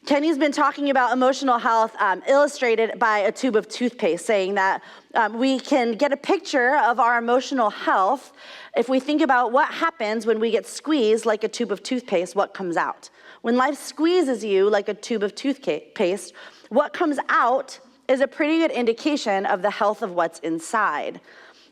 Kenny's been talking about emotional health illustrated by a tube of toothpaste, saying that we can get a picture of our emotional health if we think about what happens when we get squeezed like a tube of toothpaste, what comes out. When life squeezes you like a tube of toothpaste, what comes out is a pretty good indication of the health of what's inside.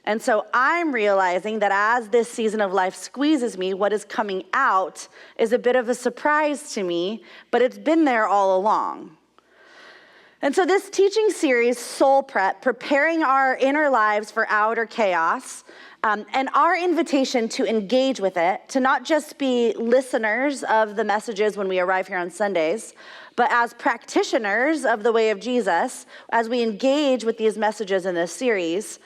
And so I'm realizing that as this season of life squeezes me, what is coming out is a bit of a surprise to me, but it's been there all along. And so this teaching series, Soul Prep, preparing our inner lives for outer chaos, and our invitation to engage with it, to not just be listeners of the messages when we arrive here on Sundays, but as practitioners of the way of Jesus, as we engage with these messages in this series,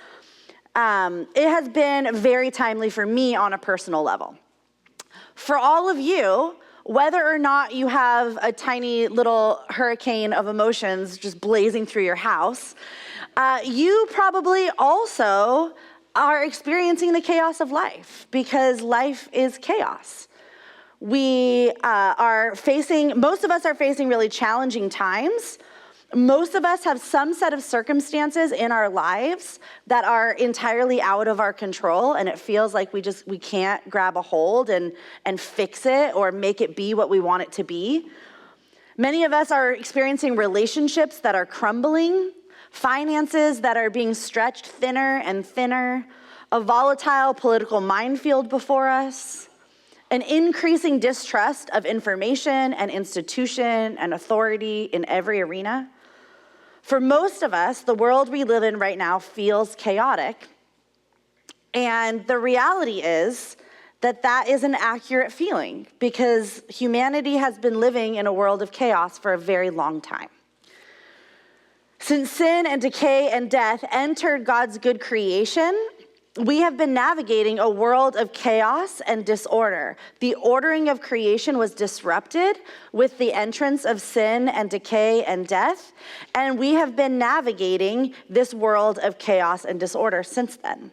it has been very timely for me on a personal level. For all of you, whether or not you have a tiny little hurricane of emotions just blazing through your house, you probably also are experiencing the chaos of life, because life is chaos. Most of us are facing really challenging times. Most of us have some set of circumstances in our lives that are entirely out of our control, and it feels like we can't grab a hold and fix it or make it be what we want it to be. Many of us are experiencing relationships that are crumbling, finances that are being stretched thinner and thinner, a volatile political minefield before us, an increasing distrust of information and institution and authority in every arena. For most of us, the world we live in right now feels chaotic. And the reality is that is an accurate feeling, because humanity has been living in a world of chaos for a very long time. Since sin and decay and death entered God's good creation, we have been navigating a world of chaos and disorder. The ordering of creation was disrupted with the entrance of sin and decay and death, and we have been navigating this world of chaos and disorder since then.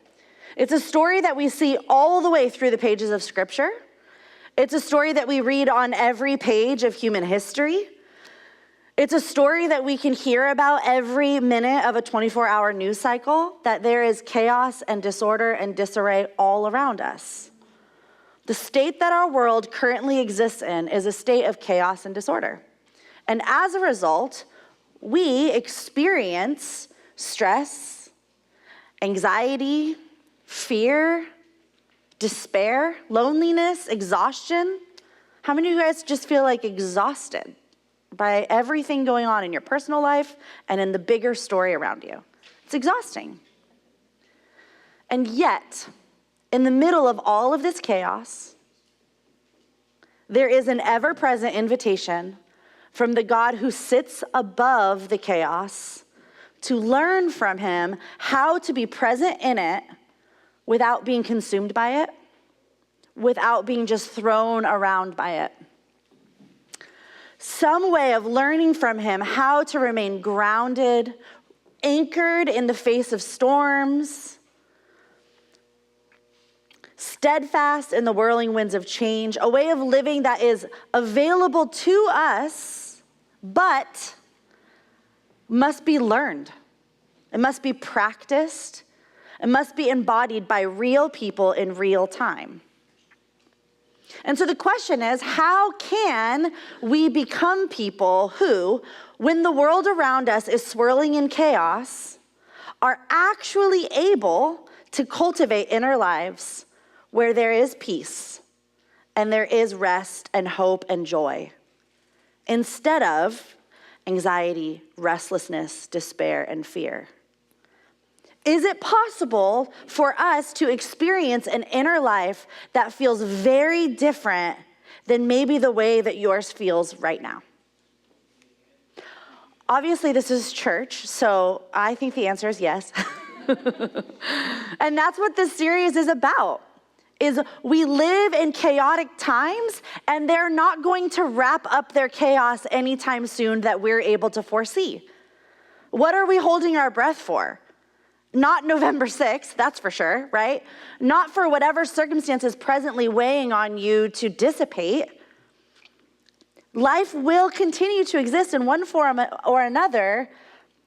It's a story that we see all the way through the pages of Scripture. It's a story that we read on every page of human history. It's a story that we can hear about every minute of a 24-hour news cycle, that there is chaos and disorder and disarray all around us. The state that our world currently exists in is a state of chaos and disorder. And as a result, we experience stress, anxiety, fear, despair, loneliness, exhaustion. How many of you guys just feel like exhausted by everything going on in your personal life and in the bigger story around you? It's exhausting. And yet, in the middle of all of this chaos, there is an ever-present invitation from the God who sits above the chaos to learn from him how to be present in it without being consumed by it, without being just thrown around by it. Some way of learning from him how to remain grounded, anchored in the face of storms, steadfast in the whirling winds of change, a way of living that is available to us, but must be learned. It must be practiced. It must be embodied by real people in real time. And so the question is, how can we become people who, when the world around us is swirling in chaos, are actually able to cultivate inner lives where there is peace and there is rest and hope and joy, instead of anxiety, restlessness, despair, and fear? Is it possible for us to experience an inner life that feels very different than maybe the way that yours feels right now? Obviously, this is church, so I think the answer is yes. And that's what this series is about, is we live in chaotic times, and they're not going to wrap up their chaos anytime soon that we're able to foresee. What are we holding our breath for? Not November 6th, that's for sure, right? Not for whatever circumstances presently weighing on you to dissipate. Life will continue to exist in one form or another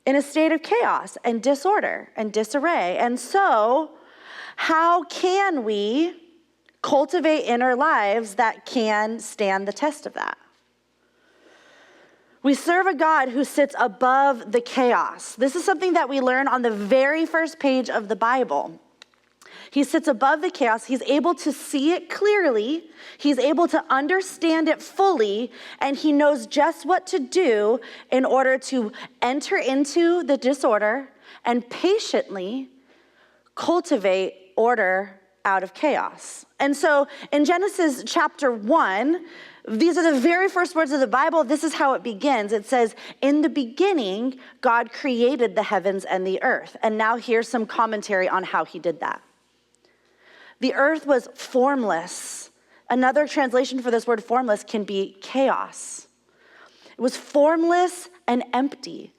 in a state of chaos and disorder and disarray. And so, how can we cultivate inner lives that can stand the test of that? We serve a God who sits above the chaos. This is something that we learn on the very first page of the Bible. He sits above the chaos. He's able to see it clearly. He's able to understand it fully, and he knows just what to do in order to enter into the disorder and patiently cultivate order out of chaos. And so in Genesis chapter 1, these are the very first words of the Bible. This is how it begins. It says, in the beginning, God created the heavens and the earth. And now here's some commentary on how he did that. The earth was formless. Another translation for this word formless can be chaos. It was formless and empty.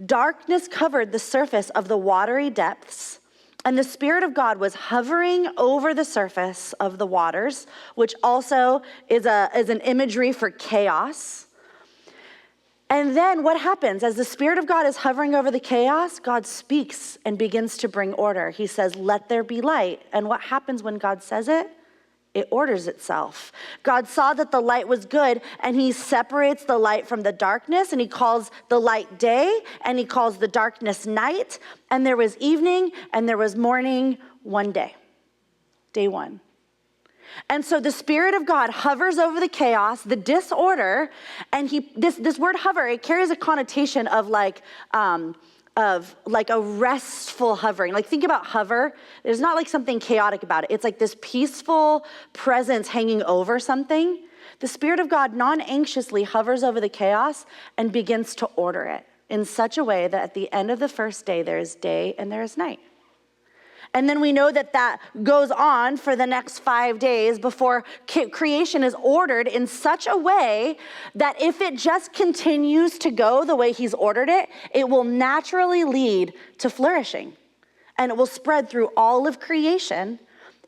Darkness covered the surface of the watery depths, and the Spirit of God was hovering over the surface of the waters, which also is an imagery for chaos. And then what happens? As the Spirit of God is hovering over the chaos, God speaks and begins to bring order. He says, let there be light. And what happens when God says it? It orders itself. God saw that the light was good, and he separates the light from the darkness, and he calls the light day, and he calls the darkness night. And there was evening, and there was morning one day. Day one. And so the Spirit of God hovers over the chaos, the disorder, and this word hover, it carries a connotation of like a restful hovering. Like, think about hover. There's not like something chaotic about it. It's like this peaceful presence hanging over something. The Spirit of God non-anxiously hovers over the chaos and begins to order it in such a way that at the end of the first day, there is day and there is night. And then we know that that goes on for the next 5 days before creation is ordered in such a way that if it just continues to go the way he's ordered it, it will naturally lead to flourishing. And it will spread through all of creation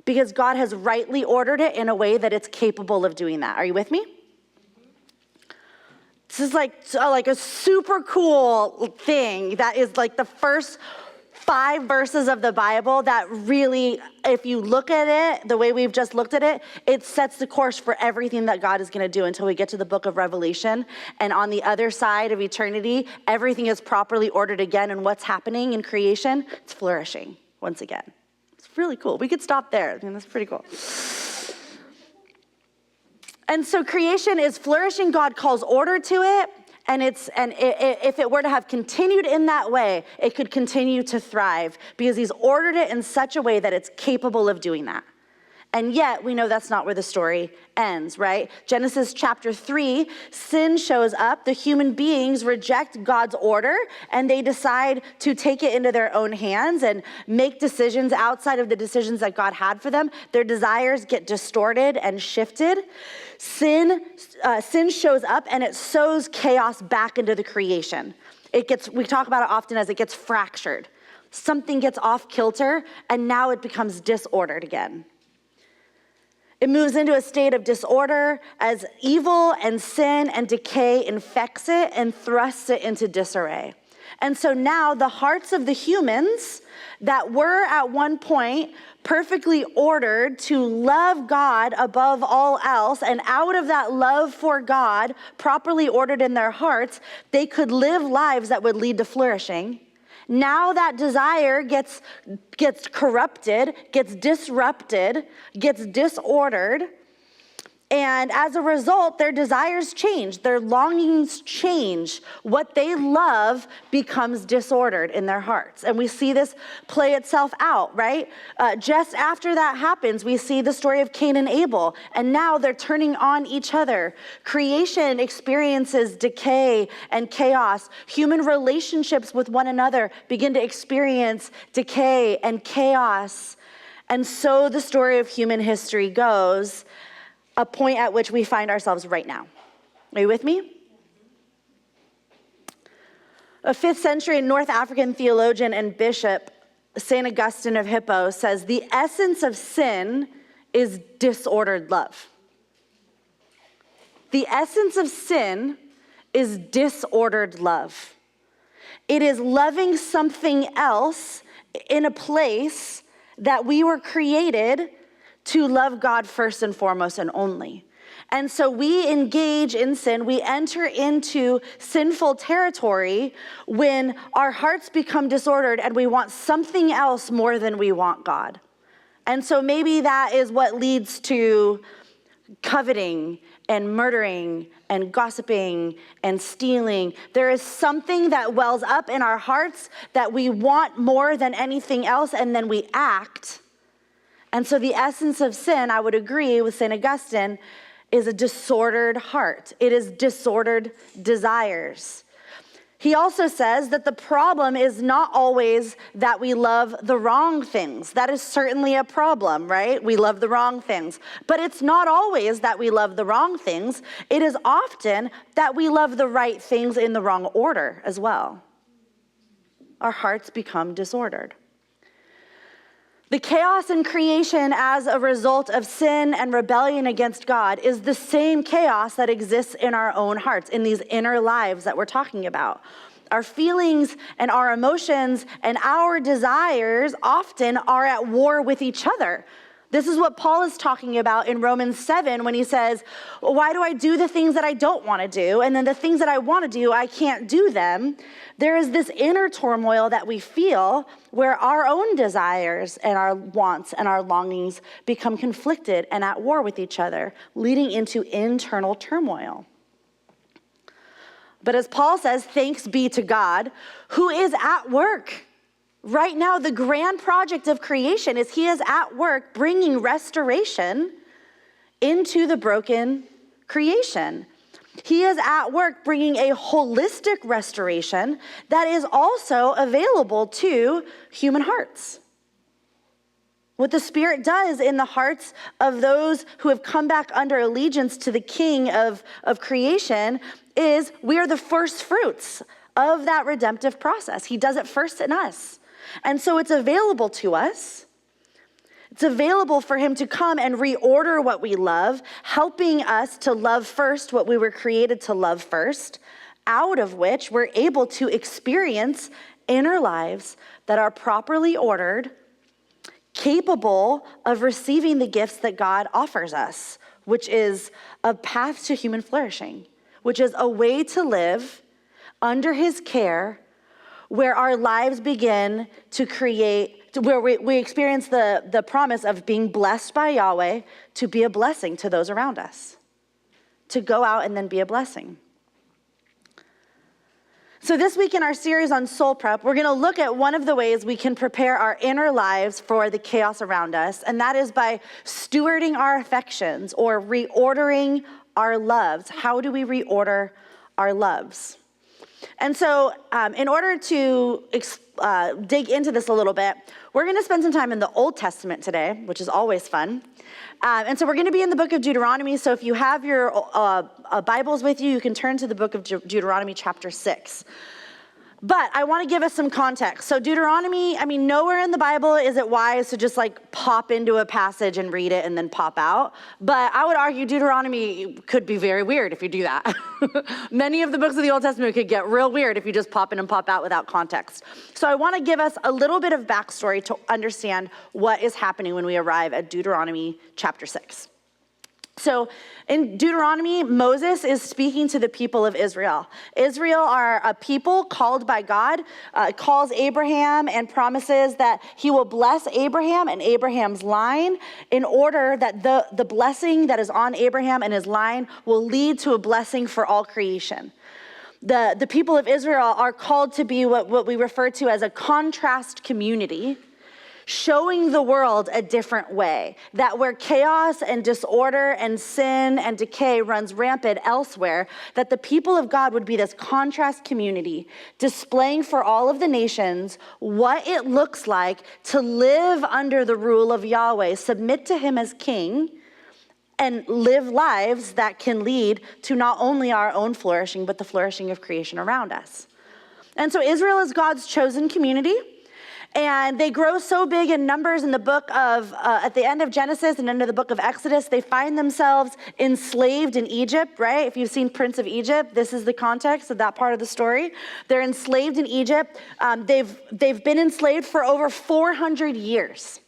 because God has rightly ordered it in a way that it's capable of doing that. Are you with me? This is like a super cool thing that is like the first 5 verses of the Bible that really, if you look at it the way we've just looked at it, it sets the course for everything that God is going to do until we get to the book of Revelation. And on the other side of eternity, everything is properly ordered again. And what's happening in creation? It's flourishing once again. It's really cool. We could stop there. I mean, that's pretty cool. And so creation is flourishing. God calls order to it. And if it were to have continued in that way, it could continue to thrive because he's ordered it in such a way that it's capable of doing that. And yet, we know that's not where the story ends, right? Genesis chapter 3, sin shows up. The human beings reject God's order, and they decide to take it into their own hands and make decisions outside of the decisions that God had for them. Their desires get distorted and shifted. Sin shows up, and it sows chaos back into the creation. We talk about it often as it gets fractured. Something gets off kilter, and now it becomes disordered again. It moves into a state of disorder as evil and sin and decay infects it and thrusts it into disarray. And so now the hearts of the humans that were at one point perfectly ordered to love God above all else, and out of that love for God, properly ordered in their hearts, they could live lives that would lead to flourishing. Now that desire gets corrupted, gets disrupted, gets disordered, and as a result, their desires change, their longings change. What they love becomes disordered in their hearts. And we see this play itself out, right? Just after that happens, we see the story of Cain and Abel, and now they're turning on each other. Creation experiences decay and chaos. Human relationships with one another begin to experience decay and chaos. And so the story of human history goes, a point at which we find ourselves right now. Are you with me? A 5th century North African theologian and bishop, St. Augustine of Hippo, says the essence of sin is disordered love. The essence of sin is disordered love. It is loving something else in a place that we were created to love God first and foremost and only. And so we engage in sin, we enter into sinful territory when our hearts become disordered and we want something else more than we want God. And so maybe that is what leads to coveting and murdering and gossiping and stealing. There is something that wells up in our hearts that we want more than anything else, and then we act. And so the essence of sin, I would agree with St. Augustine, is a disordered heart. It is disordered desires. He also says that the problem is not always that we love the wrong things. That is certainly a problem, right? We love the wrong things. But it's not always that we love the wrong things. It is often that we love the right things in the wrong order as well. Our hearts become disordered. The chaos in creation as a result of sin and rebellion against God is the same chaos that exists in our own hearts, in these inner lives that we're talking about. Our feelings and our emotions and our desires often are at war with each other. This is what Paul is talking about in Romans 7 when he says, why do I do the things that I don't want to do? And then the things that I want to do, I can't do them. There is this inner turmoil that we feel where our own desires and our wants and our longings become conflicted and at war with each other, leading into internal turmoil. But as Paul says, thanks be to God, who is at work. Right now, the grand project of creation is he is at work bringing restoration into the broken creation. He is at work bringing a holistic restoration that is also available to human hearts. What the Spirit does in the hearts of those who have come back under allegiance to the King of creation is we are the first fruits of that redemptive process. He does it first in us. And so it's available to us. It's available for him to come and reorder what we love, helping us to love first what we were created to love first, out of which we're able to experience inner lives that are properly ordered, capable of receiving the gifts that God offers us, which is a path to human flourishing, which is a way to live under his care, where our lives begin to create, where we experience the promise of being blessed by Yahweh to be a blessing to those around us, to go out and then be a blessing. So this week in our series on soul prep, we're going to look at one of the ways we can prepare our inner lives for the chaos around us, and that is by stewarding our affections or reordering our loves. How do we reorder our loves? And so in order to dig into this a little bit, we're going to spend some time in the Old Testament today, which is always fun. And so we're going to be in the book of Deuteronomy. So if you have your Bibles with you, you can turn to the book of Deuteronomy chapter 6. But I want to give us some context. So Deuteronomy, nowhere in the Bible is it wise to just pop into a passage and read it and then pop out. But I would argue Deuteronomy could be very weird if you do that. Many of the books of the Old Testament could get real weird if you just pop in and pop out without context. So I want to give us a little bit of backstory to understand what is happening when we arrive at Deuteronomy chapter 6. So in Deuteronomy, Moses is speaking to the people of Israel. Israel are a people called by God, calls Abraham and promises that he will bless Abraham and Abraham's line in order that the blessing that is on Abraham and his line will lead to a blessing for all creation. The people of Israel are called to be what we refer to as a contrast community, showing the world a different way, that where chaos and disorder and sin and decay runs rampant elsewhere, that the people of God would be this contrast community, displaying for all of the nations what it looks like to live under the rule of Yahweh, submit to him as king, and live lives that can lead to not only our own flourishing, but the flourishing of creation around us. And so Israel is God's chosen community. And they grow so big in numbers in the book of, at the end of Genesis and into the book of Exodus, they find themselves enslaved in Egypt, right? If you've seen Prince of Egypt, this is the context of that part of the story. They're enslaved in Egypt. They've been enslaved for over 400 years,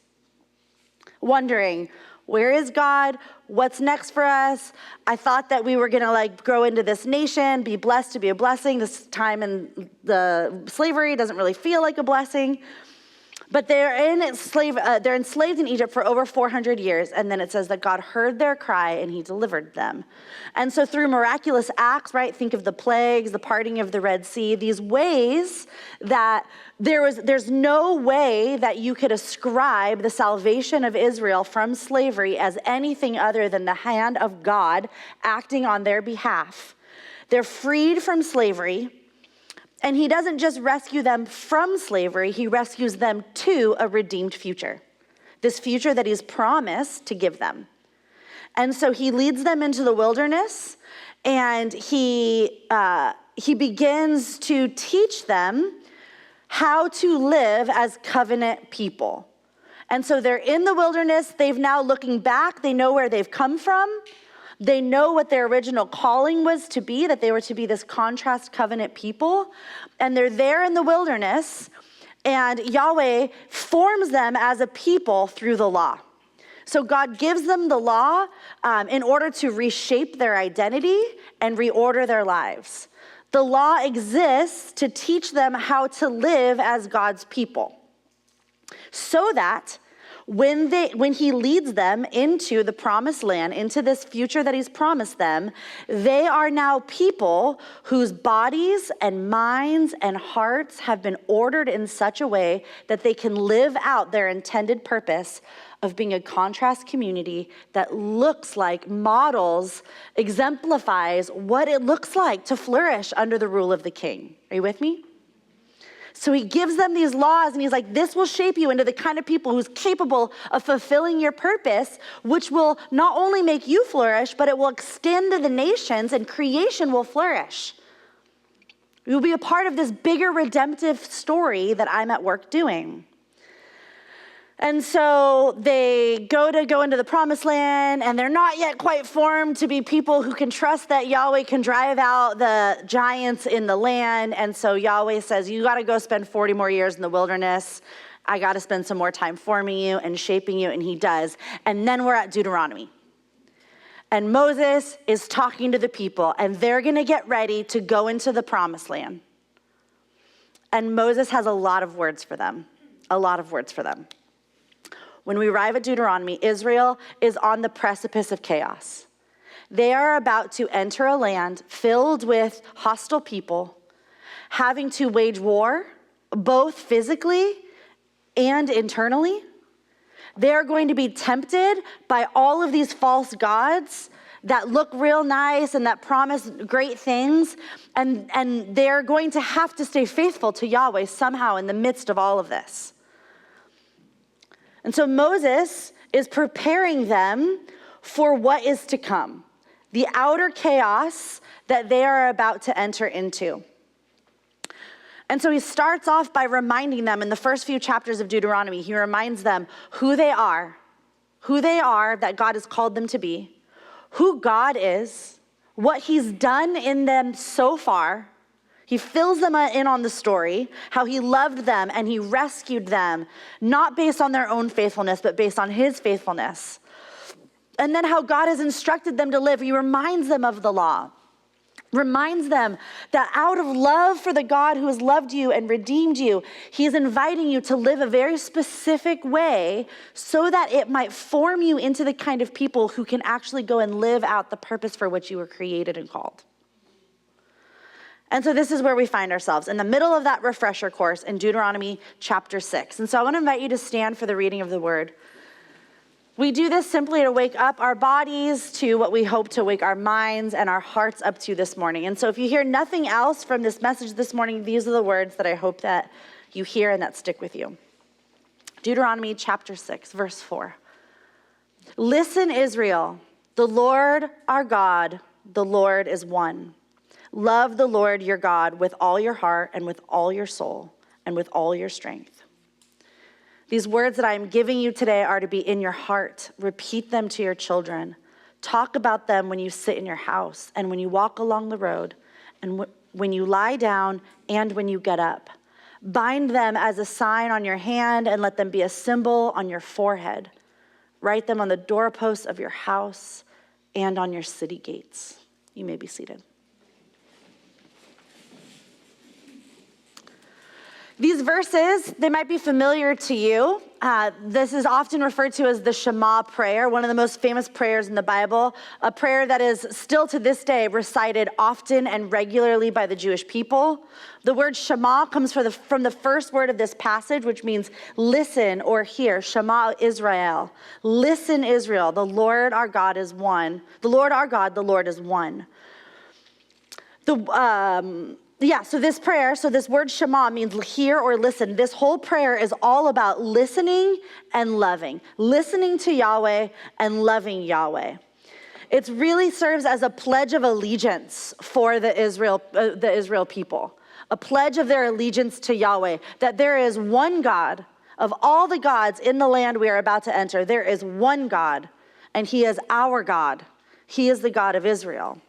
wondering, where is God? What's next for us? I thought that we were gonna grow into this nation, be blessed to be a blessing. This time in the slavery doesn't really feel like a blessing. But they're enslaved in Egypt for over 400 years. And then it says that God heard their cry and he delivered them. And so through miraculous acts, right? Think of the plagues, the parting of the Red Sea, these ways that there's no way that you could ascribe the salvation of Israel from slavery as anything other than the hand of God acting on their behalf. They're freed from slavery. And he doesn't just rescue them from slavery, he rescues them to a redeemed future. This future that he's promised to give them. And so he leads them into the wilderness, and he begins to teach them how to live as covenant people. And so they're in the wilderness, they've now looking back, they know where they've come from. They know what their original calling was to be, that they were to be this contrast covenant people. And they're there in the wilderness, and Yahweh forms them as a people through the law. So God gives them the law in order to reshape their identity and reorder their lives. The law exists to teach them how to live as God's people, so that when he leads them into the promised land, into this future that he's promised them, they are now people whose bodies and minds and hearts have been ordered in such a way that they can live out their intended purpose of being a contrast community that looks like, models, exemplifies what it looks like to flourish under the rule of the king. Are you with me? So he gives them these laws, and he's like, this will shape you into the kind of people who's capable of fulfilling your purpose, which will not only make you flourish, but it will extend to the nations, and creation will flourish. You'll be a part of this bigger redemptive story that I'm at work doing. And so they go into the promised land, and they're not yet quite formed to be people who can trust that Yahweh can drive out the giants in the land. And so Yahweh says, you got to go spend 40 more years in the wilderness. I got to spend some more time forming you and shaping you, and he does. And then we're at Deuteronomy. And Moses is talking to the people, and they're going to get ready to go into the promised land. And Moses has a lot of words for them, When we arrive at Deuteronomy, Israel is on the precipice of chaos. They are about to enter a land filled with hostile people, having to wage war, both physically and internally. They are going to be tempted by all of these false gods that look real nice and that promise great things, and they're going to have to stay faithful to Yahweh somehow in the midst of all of this. And so Moses is preparing them for what is to come, the outer chaos that they are about to enter into. And so he starts off by reminding them in the first few chapters of Deuteronomy, he reminds them who they are that God has called them to be, who God is, what he's done in them so far. He fills them in on the story, how he loved them and he rescued them, not based on their own faithfulness, but based on his faithfulness. And then how God has instructed them to live. He reminds them of the law, reminds them that out of love for the God who has loved you and redeemed you, he is inviting you to live a very specific way so that it might form you into the kind of people who can actually go and live out the purpose for which you were created and called. And so this is where we find ourselves, in the middle of that refresher course in Deuteronomy chapter 6. And so I want to invite you to stand for the reading of the word. We do this simply to wake up our bodies to what we hope to wake our minds and our hearts up to this morning. And so if you hear nothing else from this message this morning, these are the words that I hope that you hear and that stick with you. Deuteronomy chapter 6, verse 4. Listen, Israel, the Lord our God, the Lord is one. Love the Lord your God with all your heart and with all your soul and with all your strength. These words that I am giving you today are to be in your heart. Repeat them to your children. Talk about them when you sit in your house and when you walk along the road and when you lie down and when you get up. Bind them as a sign on your hand and let them be a symbol on your forehead. Write them on the doorposts of your house and on your city gates. You may be seated. These verses, they might be familiar to you. This is often referred to as the Shema prayer, one of the most famous prayers in the Bible, a prayer that is still to this day recited often and regularly by the Jewish people. The word Shema comes from the first word of this passage, which means listen or hear. Shema Israel. Listen, Israel. The Lord our God is one. The Lord our God, the Lord is one. So this word Shema means hear or listen. This whole prayer is all about listening and loving. Listening to Yahweh and loving Yahweh. It really serves as a pledge of allegiance for the Israel people. A pledge of their allegiance to Yahweh, that there is one God. Of all the gods in the land we are about to enter, there is one God, and he is our God. He is the God of Israel.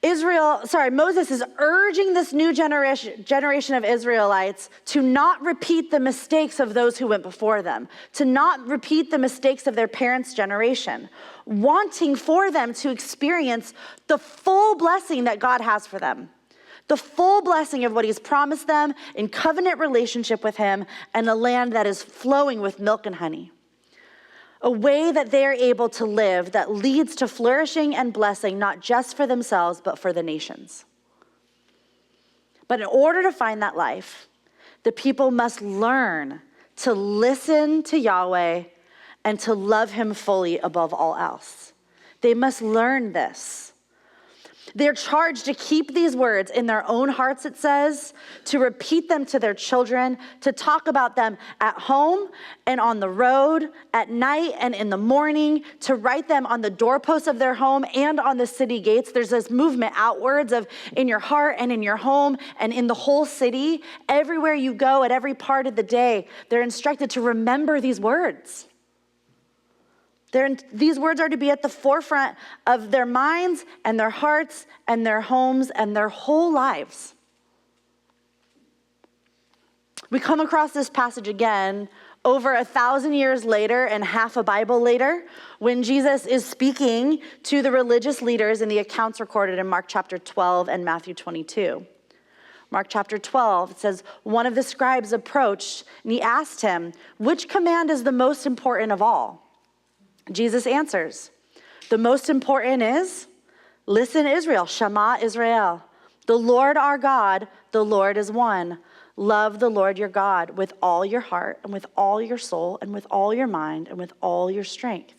Moses is urging this new generation of Israelites to not repeat the mistakes of those who went before them, to not repeat the mistakes of their parents' generation, wanting for them to experience the full blessing that God has for them, the full blessing of what he's promised them in covenant relationship with him and a land that is flowing with milk and honey. A way that they're able to live that leads to flourishing and blessing, not just for themselves, but for the nations. But in order to find that life, the people must learn to listen to Yahweh and to love him fully above all else. They must learn this. They're charged to keep these words in their own hearts, it says, to repeat them to their children, to talk about them at home and on the road, at night and in the morning, to write them on the doorposts of their home and on the city gates. There's this movement outwards of in your heart and in your home and in the whole city. Everywhere you go, at every part of the day, they're instructed to remember these words. These words are to be at the forefront of their minds and their hearts and their homes and their whole lives. We come across this passage again over 1,000 years later and half a Bible later when Jesus is speaking to the religious leaders in the accounts recorded in Mark chapter 12 and Matthew 22. Mark chapter 12, it says, one of the scribes approached and he asked him, which command is the most important of all? Jesus answers, the most important is, listen Israel, Shema Israel. The Lord our God, the Lord is one. Love the Lord your God with all your heart and with all your soul and with all your mind and with all your strength.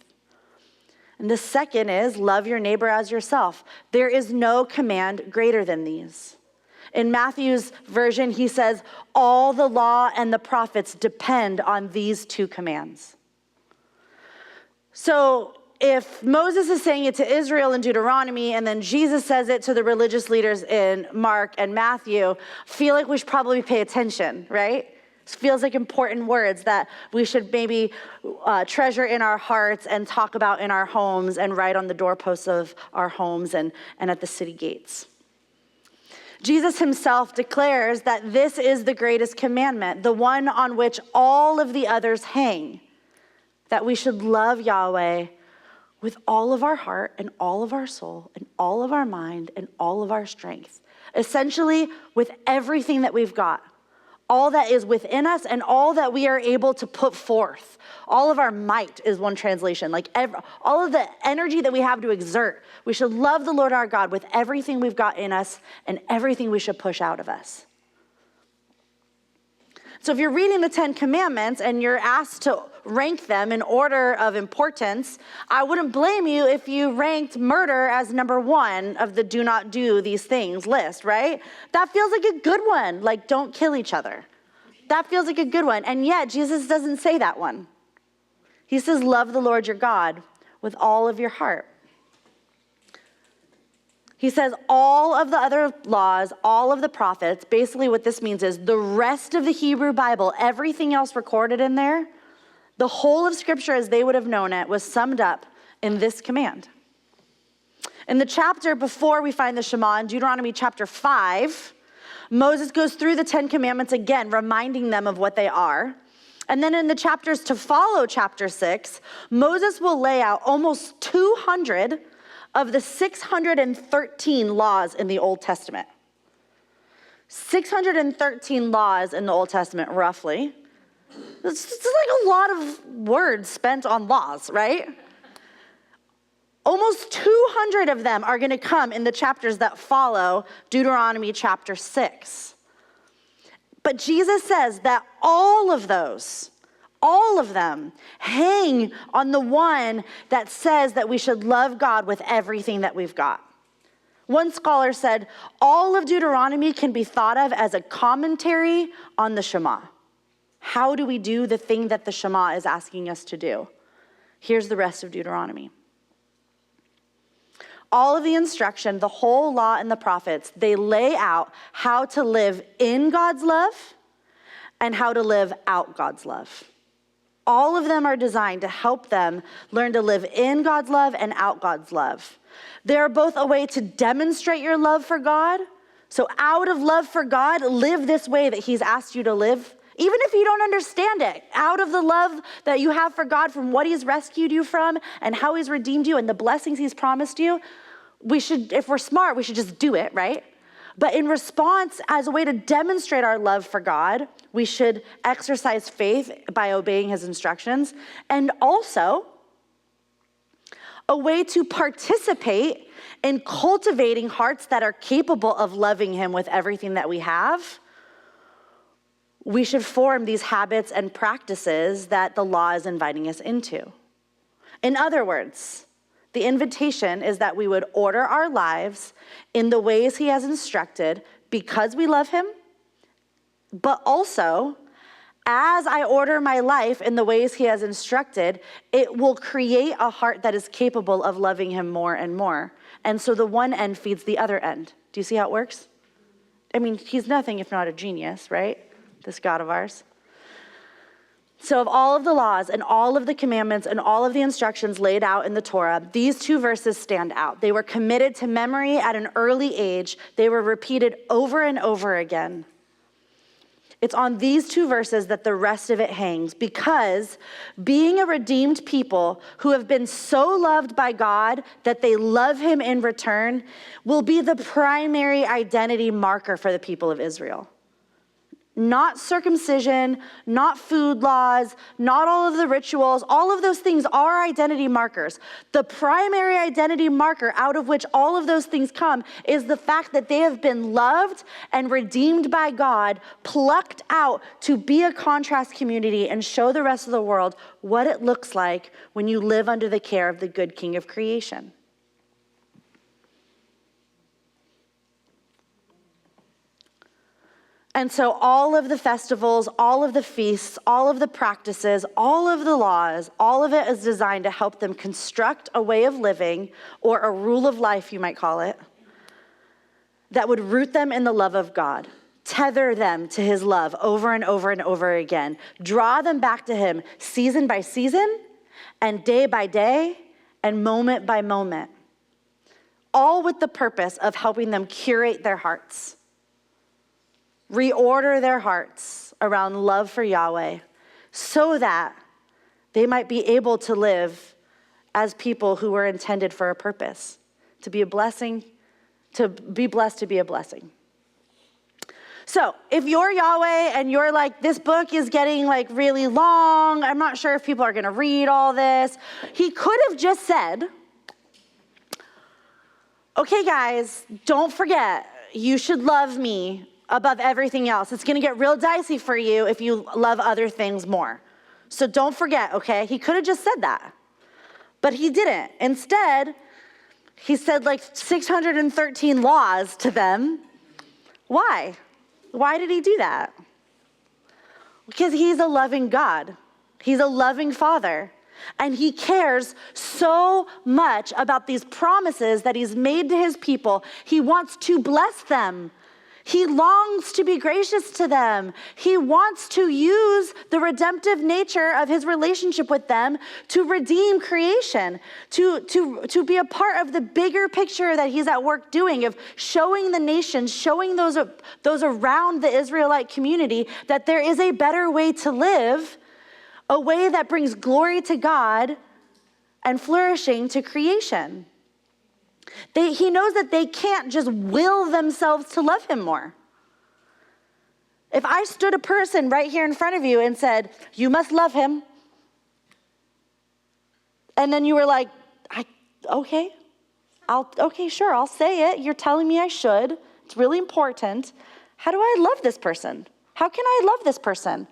And the second is, love your neighbor as yourself. There is no command greater than these. In Matthew's version, he says, all the law and the prophets depend on these two commands. So if Moses is saying it to Israel in Deuteronomy and then Jesus says it to the religious leaders in Mark and Matthew, I feel like we should probably pay attention, right? It feels like important words that we should maybe treasure in our hearts and talk about in our homes and write on the doorposts of our homes and at the city gates. Jesus himself declares that this is the greatest commandment, the one on which all of the others hang. That we should love Yahweh with all of our heart and all of our soul and all of our mind and all of our strength. Essentially, with everything that we've got, all that is within us and all that we are able to put forth. All of our might is one translation. All of the energy that we have to exert. We should love the Lord our God with everything we've got in us and everything we should push out of us. So if you're reading the 10 Commandments and you're asked to rank them in order of importance, I wouldn't blame you if you ranked murder as number 1 of the do not do these things list, right? That feels like a good one, like don't kill each other. That feels like a good one. And yet Jesus doesn't say that one. He says, love the Lord your God with all of your heart. He says all of the other laws, all of the prophets, basically what this means is the rest of the Hebrew Bible, everything else recorded in there, the whole of Scripture as they would have known it was summed up in this command. In the chapter before we find the Shema, in Deuteronomy chapter 5, Moses goes through the 10 Commandments again, reminding them of what they are. And then in the chapters to follow chapter 6, Moses will lay out almost 200 of the 613 laws in the Old Testament. 613 laws in the Old Testament, roughly. It's like a lot of words spent on laws, right? Almost 200 of them are going to come in the chapters that follow Deuteronomy chapter 6. But Jesus says that all of them hang on the one that says that we should love God with everything that we've got. One scholar said, all of Deuteronomy can be thought of as a commentary on the Shema. How do we do the thing that the Shema is asking us to do? Here's the rest of Deuteronomy. All of the instruction, the whole law and the prophets, they lay out how to live in God's love and how to live out God's love. All of them are designed to help them learn to live in God's love and out God's love. They're both a way to demonstrate your love for God. So out of love for God, live this way that he's asked you to live. Even if you don't understand it, out of the love that you have for God from what he's rescued you from and how he's redeemed you and the blessings he's promised you, we should, if we're smart, we should just do it, right? But in response, as a way to demonstrate our love for God, we should exercise faith by obeying his instructions, and also a way to participate in cultivating hearts that are capable of loving him with everything that we have. We should form these habits and practices that the law is inviting us into. In other words, the invitation is that we would order our lives in the ways he has instructed because we love him, but also, as I order my life in the ways he has instructed, it will create a heart that is capable of loving him more and more. And so the one end feeds the other end. Do you see how it works? I mean, he's nothing if not a genius, right? This God of ours. So of all of the laws and all of the commandments and all of the instructions laid out in the Torah, these two verses stand out. They were committed to memory at an early age. They were repeated over and over again. It's on these two verses that the rest of it hangs, because being a redeemed people who have been so loved by God that they love him in return will be the primary identity marker for the people of Israel. Not circumcision, not food laws, not all of the rituals. All of those things are identity markers. The primary identity marker out of which all of those things come is the fact that they have been loved and redeemed by God, plucked out to be a contrast community and show the rest of the world what it looks like when you live under the care of the good King of creation. And so all of the festivals, all of the feasts, all of the practices, all of the laws, all of it is designed to help them construct a way of living, or a rule of life, you might call it, that would root them in the love of God, tether them to his love over and over and over again, draw them back to him season by season and day by day and moment by moment, all with the purpose of helping them curate their hearts. Reorder their hearts around love for Yahweh so that they might be able to live as people who were intended for a purpose, to be a blessing, to be blessed to be a blessing. So if you're Yahweh and you're like, this book is getting like really long, I'm not sure if people are going to read all this, he could have just said, okay guys, don't forget, you should love me above everything else. It's going to get real dicey for you if you love other things more. So don't forget, okay? He could have just said that, but he didn't. Instead, he said like 613 laws to them. Why? Why did he do that? Because he's a loving God. He's a loving Father. And he cares so much about these promises that he's made to his people. He wants to bless them. He longs to be gracious to them. He wants to use the redemptive nature of his relationship with them to redeem creation, to be a part of the bigger picture that he's at work doing, of showing the nations, showing those around the Israelite community that there is a better way to live, a way that brings glory to God and flourishing to creation. He knows that they can't just will themselves to love him more. If I stood a person right here in front of you and said, you must love him, and then you were like, okay, sure, I'll say it. You're telling me I should. It's really important. How do I love this person? How can I love this person?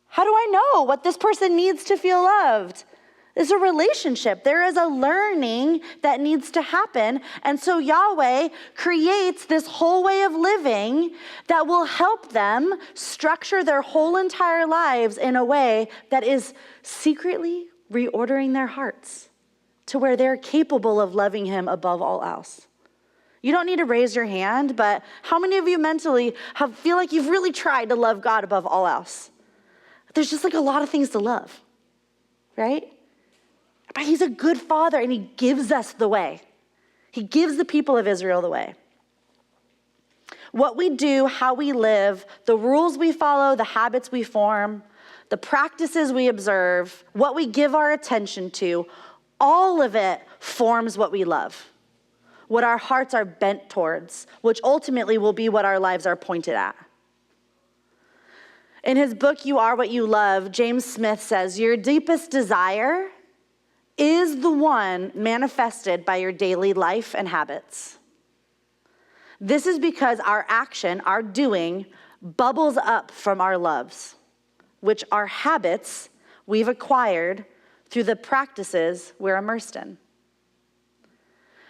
How do I know what this person needs to feel loved? It's a relationship. There is a learning that needs to happen. And so Yahweh creates this whole way of living that will help them structure their whole entire lives in a way that is secretly reordering their hearts to where they're capable of loving him above all else. You don't need to raise your hand, but how many of you mentally feel like you've really tried to love God above all else? There's just like a lot of things to love, right? But he's a good father and he gives us the way. He gives the people of Israel the way. What we do, how we live, the rules we follow, the habits we form, the practices we observe, what we give our attention to, all of it forms what we love, what our hearts are bent towards, which ultimately will be what our lives are pointed at. In his book, You Are What You Love, James Smith says, your deepest desire is the one manifested by your daily life and habits. This is because our action, our doing, bubbles up from our loves, which are habits we've acquired through the practices we're immersed in.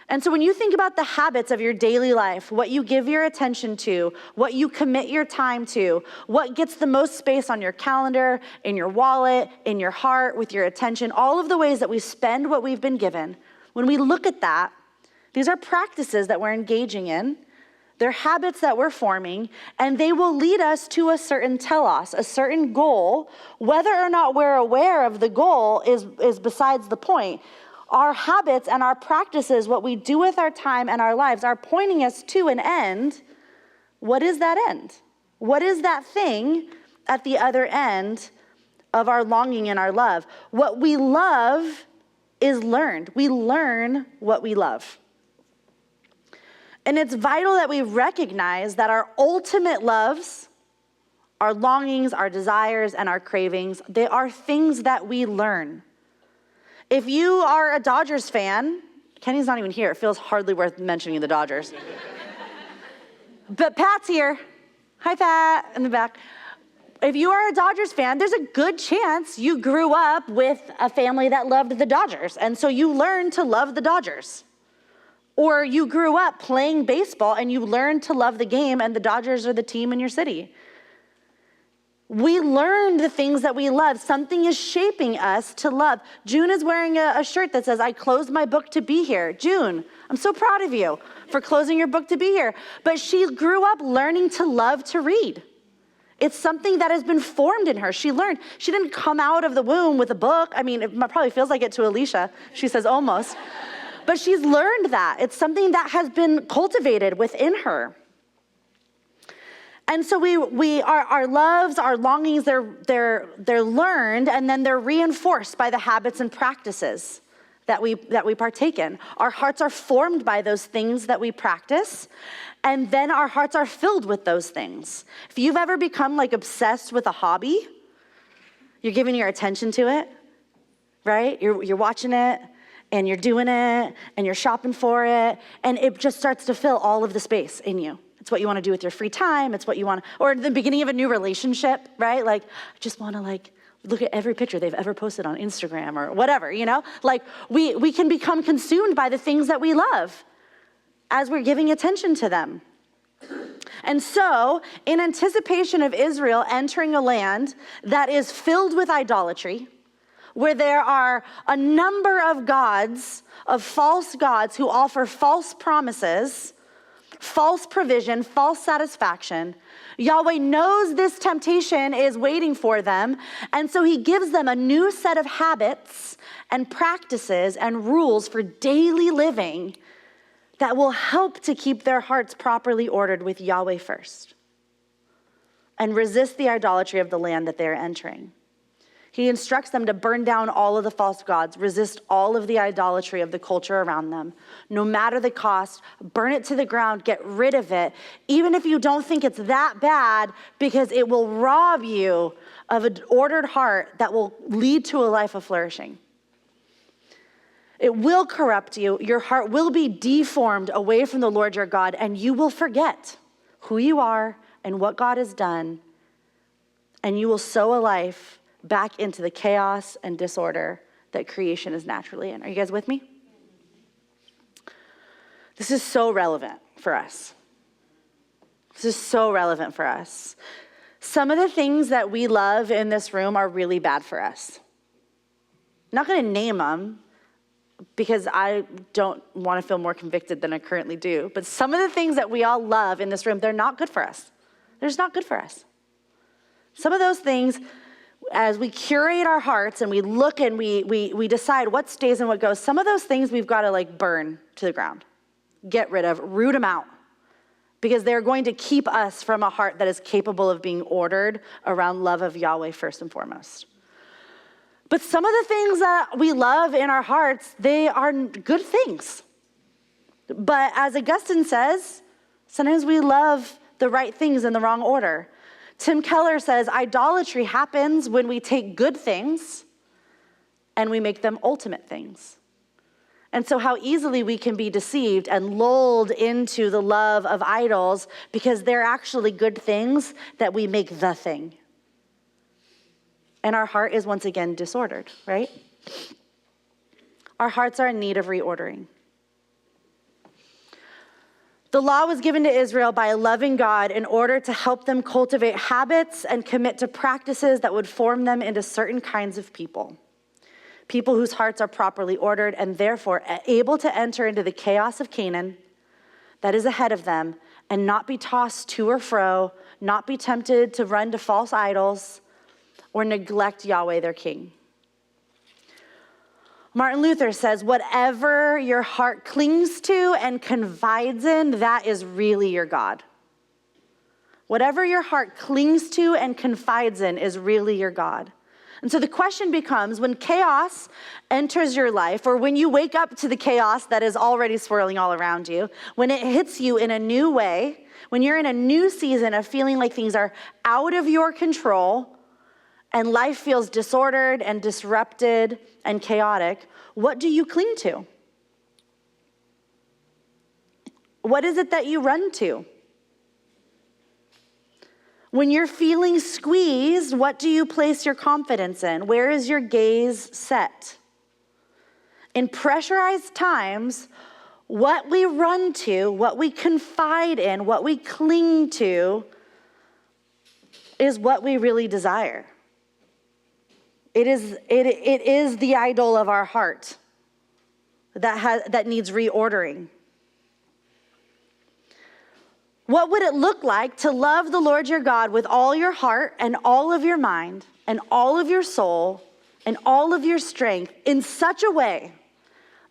And so when you think about the habits of your daily life, what you give your attention to, what you commit your time to, what gets the most space on your calendar, in your wallet, in your heart, with your attention, all of the ways that we spend what we've been given, when we look at that, these are practices that we're engaging in. They're habits that we're forming, and they will lead us to a certain telos, a certain goal. Whether or not we're aware of the goal is besides the point. Our habits and our practices, what we do with our time and our lives, are pointing us to an end. What is that end? What is that thing at the other end of our longing and our love? What we love is learned. We learn what we love. And it's vital that we recognize that our ultimate loves, our longings, our desires, and our cravings, they are things that we learn. If you are a Dodgers fan, Kenny's not even here. It feels hardly worth mentioning the Dodgers. But Pat's here. Hi, Pat, in the back. If you are a Dodgers fan, there's a good chance you grew up with a family that loved the Dodgers, and so you learned to love the Dodgers. Or you grew up playing baseball and you learned to love the game, and the Dodgers are the team in your city. We learned the things that we love. Something is shaping us to love. June is wearing a shirt that says, I closed my book to be here. June, I'm so proud of you for closing your book to be here. But she grew up learning to love to read. It's something that has been formed in her. She learned. She didn't come out of the womb with a book. I mean, it probably feels like it to Alicia. She says almost. But she's learned that. It's something that has been cultivated within her. And so our loves, our longings, they're learned, and then they're reinforced by the habits and practices that we partake in. Our hearts are formed by those things that we practice, and then our hearts are filled with those things. If you've ever become like obsessed with a hobby, you're giving your attention to it, right? You're watching it, and you're doing it, and you're shopping for it, and it just starts to fill all of the space in you. It's what you want to do with your free time. It's what you want to, or at the beginning of a new relationship, right? Like, I just want to look at every picture they've ever posted on Instagram or whatever, you know? Like, we can become consumed by the things that we love as we're giving attention to them. And so, in anticipation of Israel entering a land that is filled with idolatry, where there are a number of gods, of false gods who offer false promises, false provision, false satisfaction. Yahweh knows this temptation is waiting for them, and so he gives them a new set of habits and practices and rules for daily living that will help to keep their hearts properly ordered with Yahweh first and resist the idolatry of the land that they're entering. He instructs them to burn down all of the false gods, resist all of the idolatry of the culture around them. No matter the cost, burn it to the ground, get rid of it, even if you don't think it's that bad, because it will rob you of an ordered heart that will lead to a life of flourishing. It will corrupt you. Your heart will be deformed away from the Lord your God, and you will forget who you are and what God has done, and you will sow a life back into the chaos and disorder that creation is naturally in. Are you guys with me? This is so relevant for us. This is so relevant for us. Some of the things that we love in this room are really bad for us. I'm not going to name them because I don't want to feel more convicted than I currently do. But some of the things that we all love in this room, they're not good for us. They're just not good for us. Some of those things, as we curate our hearts and we look and we decide what stays and what goes, some of those things we've got to burn to the ground, get rid of, root them out, because they're going to keep us from a heart that is capable of being ordered around love of Yahweh first and foremost. But some of the things that we love in our hearts, they are good things. But as Augustine says, sometimes we love the right things in the wrong order. Tim Keller says, idolatry happens when we take good things and we make them ultimate things. And so how easily we can be deceived and lulled into the love of idols because they're actually good things that we make the thing. And our heart is once again disordered, right? Our hearts are in need of reordering. The law was given to Israel by a loving God in order to help them cultivate habits and commit to practices that would form them into certain kinds of people. People whose hearts are properly ordered and therefore able to enter into the chaos of Canaan that is ahead of them and not be tossed to or fro, not be tempted to run to false idols or neglect Yahweh their King. Martin Luther says, whatever your heart clings to and confides in, that is really your God. Whatever your heart clings to and confides in is really your God. And so the question becomes, when chaos enters your life, or when you wake up to the chaos that is already swirling all around you, when it hits you in a new way, when you're in a new season of feeling like things are out of your control, and life feels disordered and disrupted and chaotic, what do you cling to? What is it that you run to? When you're feeling squeezed, what do you place your confidence in? Where is your gaze set? In pressurized times, what we run to, what we confide in, what we cling to is what we really desire. It is the idol of our heart that needs reordering. What would it look like to love the Lord your God with all your heart and all of your mind and all of your soul and all of your strength in such a way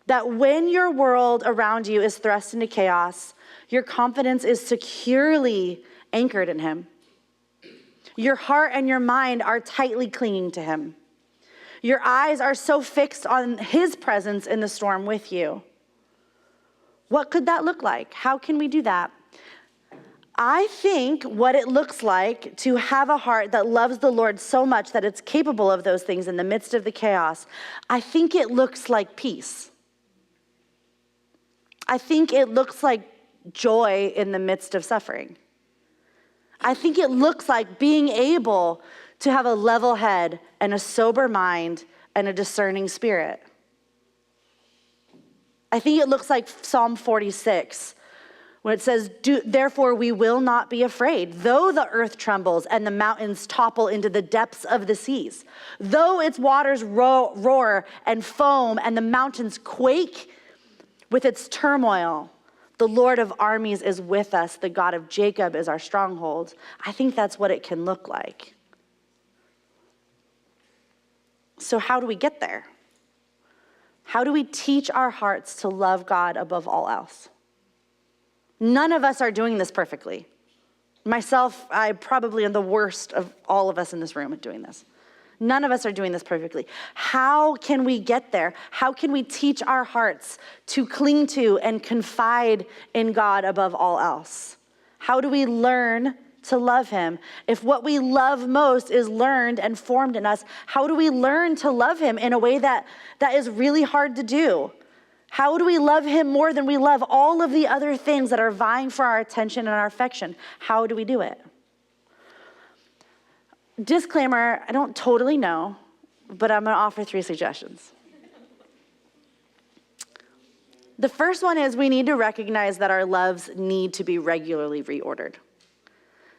that when your world around you is thrust into chaos, your confidence is securely anchored in him? Your heart and your mind are tightly clinging to him. Your eyes are so fixed on his presence in the storm with you. What could that look like? How can we do that? I think what it looks like to have a heart that loves the Lord so much that it's capable of those things in the midst of the chaos, I think it looks like peace. I think it looks like joy in the midst of suffering. I think it looks like being able to have a level head and a sober mind and a discerning spirit. I think it looks like Psalm 46, When it says, therefore we will not be afraid, though the earth trembles and the mountains topple into the depths of the seas, though its waters roar and foam and the mountains quake with its turmoil, the Lord of armies is with us. The God of Jacob is our stronghold. I think that's what it can look like. So how do we get there? How do we teach our hearts to love God above all else? None of us are doing this perfectly. Myself, I probably am the worst of all of us in this room at doing this. None of us are doing this perfectly. How can we get there? How can we teach our hearts to cling to and confide in God above all else? How do we learn to love him? If what we love most is learned and formed in us, how do we learn to love him in a way that is really hard to do? How do we love him more than we love all of the other things that are vying for our attention and our affection? How do we do it? Disclaimer, I don't totally know, but I'm going to offer 3 suggestions. The first one is we need to recognize that our loves need to be regularly reordered.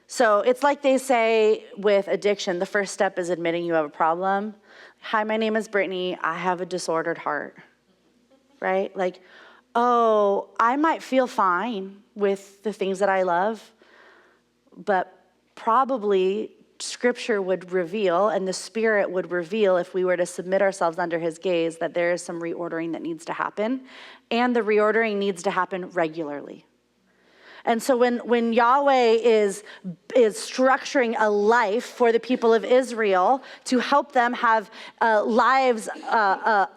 So it's like they say with addiction, the first step is admitting you have a problem. Hi, my name is Brittany. I have a disordered heart. Right? Like, oh, I might feel fine with the things that I love, but probably Scripture would reveal and the Spirit would reveal, if we were to submit ourselves under his gaze, that there is some reordering that needs to happen, and the reordering needs to happen regularly. And so when Yahweh is structuring a life for the people of Israel to help them have lives,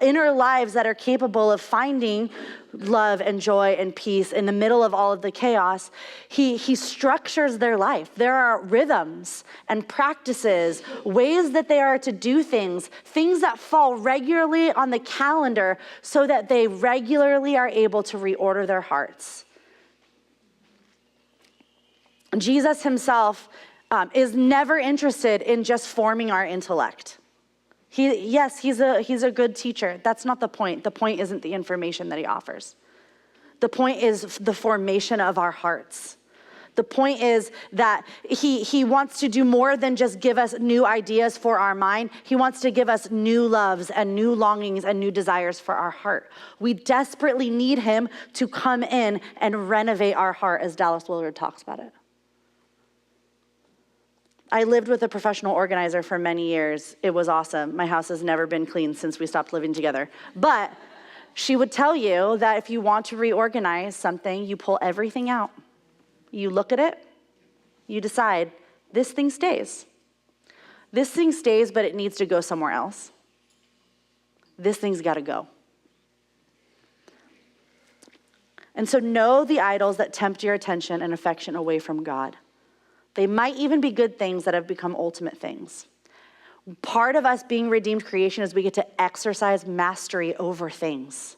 inner lives that are capable of finding love and joy and peace in the middle of all of the chaos, he structures their life. There are rhythms and practices, ways that they are to do things that fall regularly on the calendar so that they regularly are able to reorder their hearts. Jesus himself is never interested in just forming our intellect. He's a good teacher. That's not the point. The point isn't the information that he offers. The point is the formation of our hearts. The point is that he wants to do more than just give us new ideas for our mind. He wants to give us new loves and new longings and new desires for our heart. We desperately need him to come in and renovate our heart, as Dallas Willard talks about it. I lived with a professional organizer for many years. It was awesome. My house has never been clean since we stopped living together. But she would tell you that if you want to reorganize something, you pull everything out. You look at it, you decide, this thing stays. This thing stays, but it needs to go somewhere else. This thing's got to go. And so know the idols that tempt your attention and affection away from God. They might even be good things that have become ultimate things. Part of us being redeemed creation is we get to exercise mastery over things.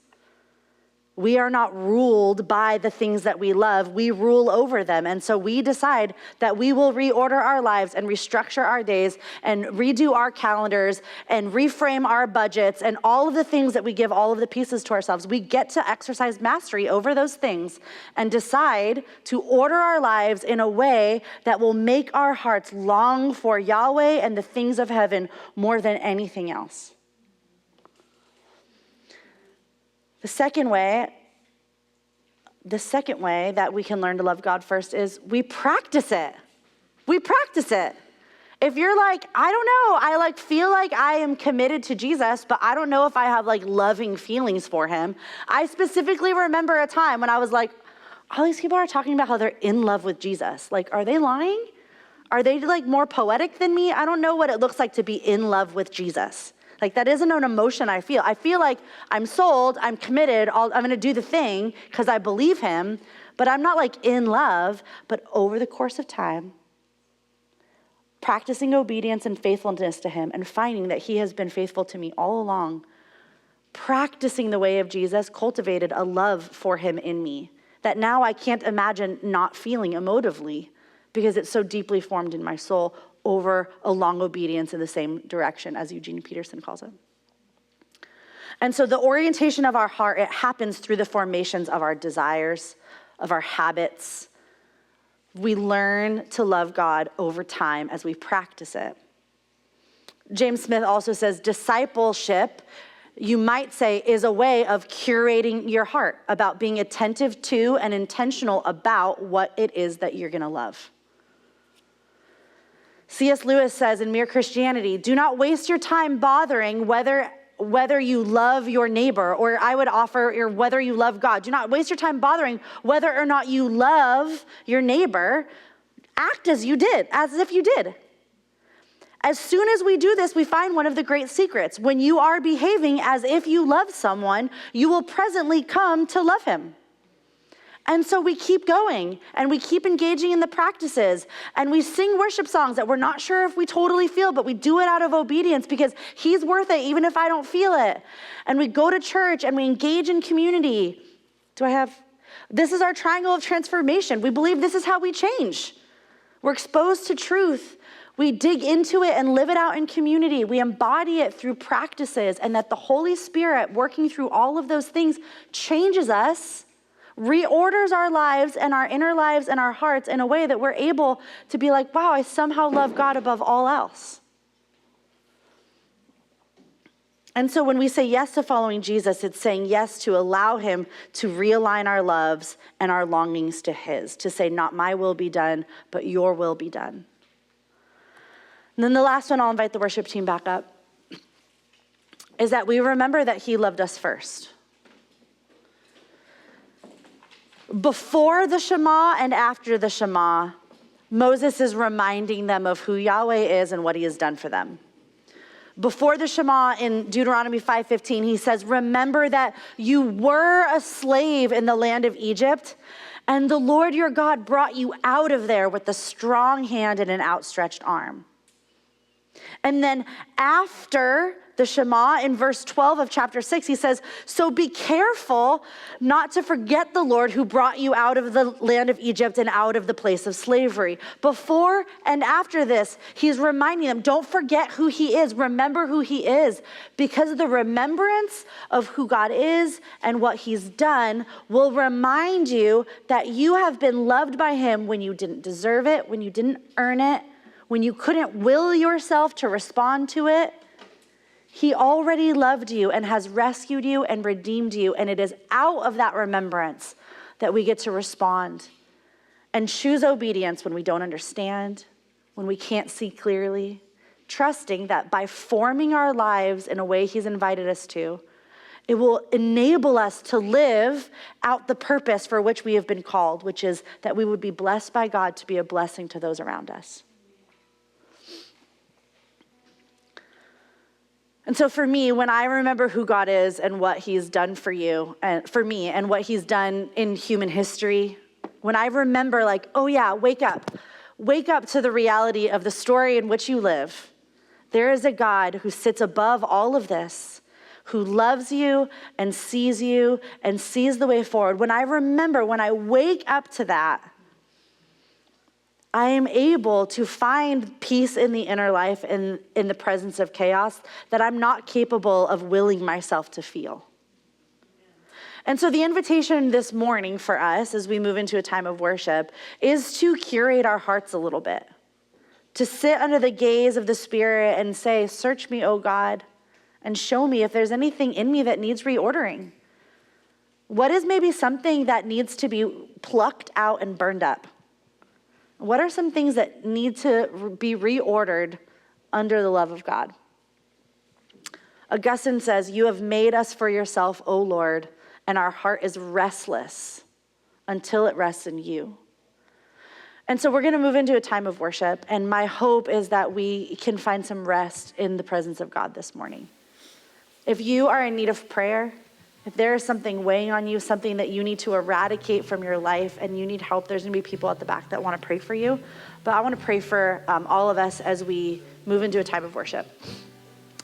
We are not ruled by the things that we love. We rule over them. And so we decide that we will reorder our lives and restructure our days and redo our calendars and reframe our budgets and all of the things that we give all of the pieces to ourselves. We get to exercise mastery over those things and decide to order our lives in a way that will make our hearts long for Yahweh and the things of heaven more than anything else. The second way that we can learn to love God first is we practice it. We practice it. If you're like, I don't know, I feel like I am committed to Jesus, but I don't know if I have loving feelings for him. I specifically remember a time when I was like, all these people are talking about how they're in love with Jesus. Are they lying? Are they more poetic than me? I don't know what it looks like to be in love with Jesus. That isn't an emotion I feel. I feel like I'm sold, I'm committed, I'm going to do the thing because I believe him, but I'm not in love. But over the course of time, practicing obedience and faithfulness to him and finding that he has been faithful to me all along, practicing the way of Jesus cultivated a love for him in me that now I can't imagine not feeling emotively because it's so deeply formed in my soul over a long obedience in the same direction, as Eugene Peterson calls it. And so the orientation of our heart, it happens through the formations of our desires, of our habits. We learn to love God over time as we practice it. James Smith also says discipleship, you might say, is a way of curating your heart, about being attentive to and intentional about what it is that you're going to love. C.S. Lewis says in Mere Christianity, do not waste your time bothering whether you love your neighbor, or I would offer whether you love God. Do not waste your time bothering whether or not you love your neighbor. Act as if you did. As soon as we do this, we find one of the great secrets. When you are behaving as if you love someone, you will presently come to love him. And so we keep going, and we keep engaging in the practices, and we sing worship songs that we're not sure if we totally feel, but we do it out of obedience because he's worth it even if I don't feel it. And we go to church, and we engage in community. This is our triangle of transformation. We believe this is how we change. We're exposed to truth. We dig into it and live it out in community. We embody it through practices, and that the Holy Spirit, working through all of those things, changes us, reorders our lives and our inner lives and our hearts in a way that we're able to be like, wow, I somehow love God above all else. And so when we say yes to following Jesus, it's saying yes to allow him to realign our loves and our longings to his, to say, not my will be done, but your will be done. And then the last one, I'll invite the worship team back up, is that we remember that he loved us first. Before the Shema and after the Shema, Moses is reminding them of who Yahweh is and what he has done for them. Before the Shema in Deuteronomy 5:15, he says, remember that you were a slave in the land of Egypt, and the Lord your God brought you out of there with a strong hand and an outstretched arm. And then after the Shema, in verse 12 of chapter 6, he says, so be careful not to forget the Lord who brought you out of the land of Egypt and out of the place of slavery. Before and after this, he's reminding them, don't forget who he is. Remember who he is, because the remembrance of who God is and what he's done will remind you that you have been loved by him when you didn't deserve it, when you didn't earn it, when you couldn't will yourself to respond to it. He already loved you and has rescued you and redeemed you. And it is out of that remembrance that we get to respond and choose obedience when we don't understand, when we can't see clearly, trusting that by forming our lives in a way he's invited us to, it will enable us to live out the purpose for which we have been called, which is that we would be blessed by God to be a blessing to those around us. And so for me, when I remember who God is and what he's done for you and for me and what he's done in human history, when I remember like, oh yeah, wake up to the reality of the story in which you live. There is a God who sits above all of this, who loves you and sees the way forward. When I wake up to that, I am able to find peace in the inner life and in the presence of chaos that I'm not capable of willing myself to feel. And so the invitation this morning for us as we move into a time of worship is to curate our hearts a little bit, to sit under the gaze of the Spirit and say, search me, O God, and show me if there's anything in me that needs reordering. What is maybe something that needs to be plucked out and burned up? What are some things that need to be reordered under the love of God? Augustine says, you have made us for yourself, O Lord, and our heart is restless until it rests in you. And so we're going to move into a time of worship, and my hope is that we can find some rest in the presence of God this morning. If you are in need of prayer, if there is something weighing on you, something that you need to eradicate from your life and you need help, there's going to be people at the back that want to pray for you. But I want to pray for all of us as we move into a time of worship.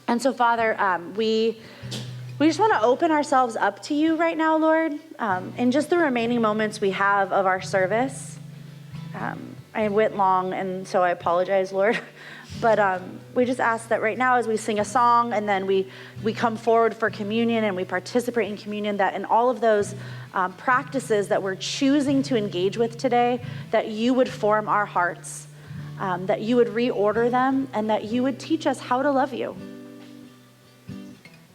And so, Father, we just want to open ourselves up to you right now, Lord, in just the remaining moments we have of our service. I went long, and so I apologize, Lord. But we just ask that right now as we sing a song and then we come forward for communion and we participate in communion, that in all of those practices that we're choosing to engage with today, that you would form our hearts, that you would reorder them, and that you would teach us how to love you.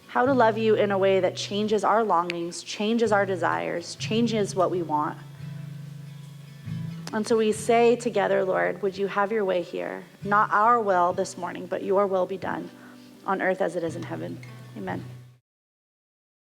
How to love you in a way that changes our longings, changes our desires, changes what we want. And so we say together, Lord, would you have your way here? Not our will this morning, but your will be done on earth as it is in heaven. Amen.